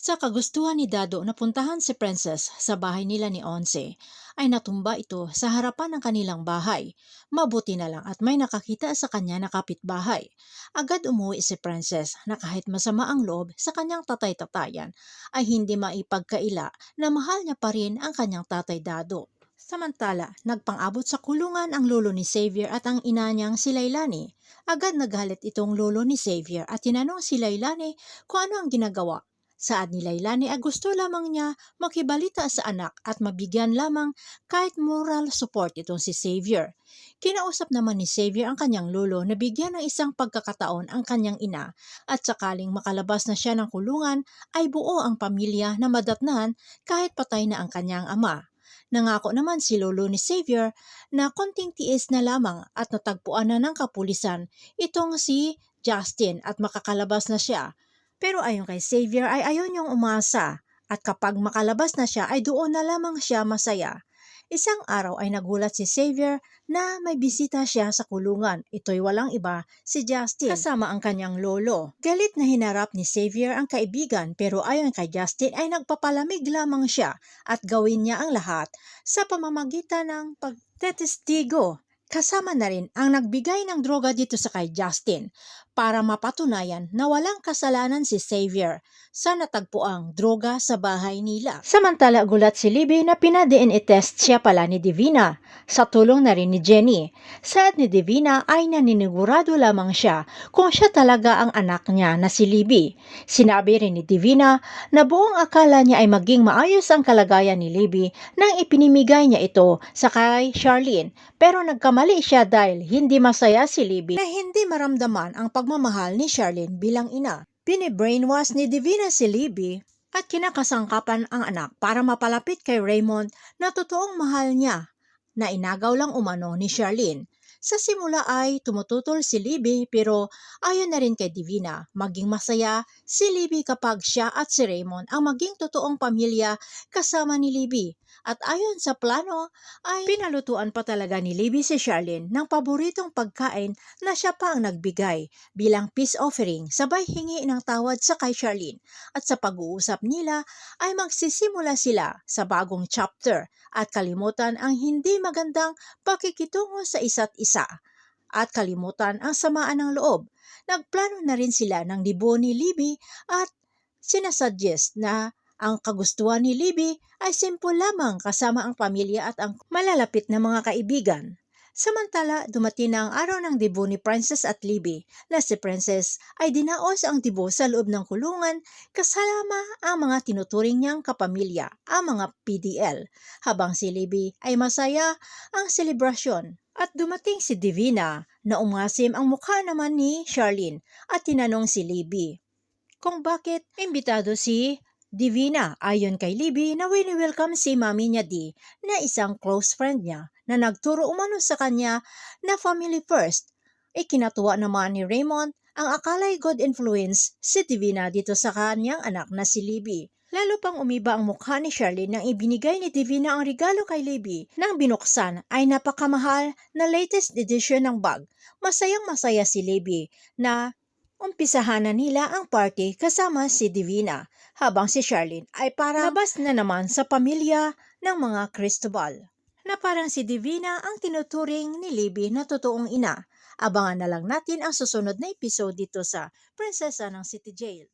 Sa kagustuhan ni Dado na puntahan si Princess sa bahay nila ni Onse, ay natumba ito sa harapan ng kanilang bahay. Mabuti na lang at may nakakita sa kanya na kapitbahay. Agad umuwi si Princess na kahit masama ang loob sa kanyang tatay-tatayan, ay hindi maipagkaila na mahal niya pa rin ang kanyang tatay Dado. Samantala, nagpang-abot sa kulungan ang lolo ni Xavier at ang ina niyang si Lailani. Agad nagalit itong lolo ni Xavier at tinanong si Lailani kung ano ang ginagawa. Saad ni Lailani ay gusto lamang niya makibalita sa anak at mabigyan lamang kahit moral support itong si Xavier. Kinausap naman ni Xavier ang kanyang lolo na bigyan ng isang pagkakataon ang kanyang ina at sakaling makalabas na siya ng kulungan ay buo ang pamilya na madatnan kahit patay na ang kanyang ama. Nangako naman si lolo ni Xavier na konting tiis na lamang at natagpuan na ng kapulisan itong si Justin at makakalabas na siya. Pero ayon kay Xavier ay ayaw niyang umasa at kapag makalabas na siya ay doon na lamang siya masaya. Isang araw ay nagulat si Xavier na may bisita siya sa kulungan. Ito'y walang iba, si Justin, kasama ang kanyang lolo. Galit na hinarap ni Xavier ang kaibigan pero ayon kay Justin ay nagpapalamig lamang siya at gawin niya ang lahat sa pamamagitan ng pagtetestigo. Kasama na rin ang nagbigay ng droga dito sa kay Justin para mapatunayan na walang kasalanan si Xavier sa natagpuang droga sa bahay nila. Samantala gulat si Libby na pina-DNA test siya pala ni Divina sa tulong na rin ni Jenny. Saad ni Divina ay naninigurado lamang siya kung siya talaga ang anak niya na si Libby. Sinabi rin ni Divina na buong akala niya ay maging maayos ang kalagayan ni Libby nang ipinimigay niya ito sa kay Charlene. Pero nagkamali siya dahil hindi masaya si Libby na hindi maramdaman ang pagmamahal ni Charlene bilang ina. Bini-brainwash ni Divina si Libby at kinakasangkapan ang anak para mapalapit kay Raymond na totoong mahal niya na inagaw lang umano ni Charlene. Sa simula ay tumututol si Libby pero ayon na rin kay Divina, maging masaya si Libby kapag siya at si Raymond ang maging totoong pamilya kasama ni Libby. At ayon sa plano ay pinalutuan pa talaga ni Libby si Charlene ng paboritong pagkain na siya pa ang nagbigay bilang peace offering sabay hingi ng tawad sa kay Charlene. At sa pag-uusap nila ay magsisimula sila sa bagong chapter at kalimutan ang hindi magandang pakikitungo sa isa't isa at kalimutan ang samaan ng loob. Nagplano na rin sila ng libo ni Libby at sinasuggest na ang kagustuhan ni Libby ay simple lamang kasama ang pamilya at ang malalapit na mga kaibigan. Samantala, dumating na ang araw ng debut ni Princess at Libby na si Princess ay dinaos ang debut sa loob ng kulungan kasama ang mga tinuturing niyang kapamilya, ang mga PDL, habang si Libby ay masaya ang selebrasyon. At dumating si Divina na umasim ang mukha naman ni Charlene at tinanong si Libby kung bakit imbitado si Divina. Ayon kay Libby na wini-welcome si Mami niya na isang close friend niya na nagturo umano sa kanya na family first. Ikinatuwa naman ni Raymond ang akala'y good influence si Divina dito sa kanyang anak na si Libby. Lalo pang umiba ang mukha ni Charlene nang ibinigay ni Divina ang regalo kay Libby. Nang binuksan ay napakamahal na latest edition ng bag. Masayang-masaya si Libby na umpisahan na nila ang party kasama si Divina, habang si Charlene ay parang labas na naman sa pamilya ng mga Cristobal, na parang si Divina ang tinuturing ni Libby na totoong ina. Abangan na lang natin ang susunod na episode dito sa Prinsesa ng City Jail.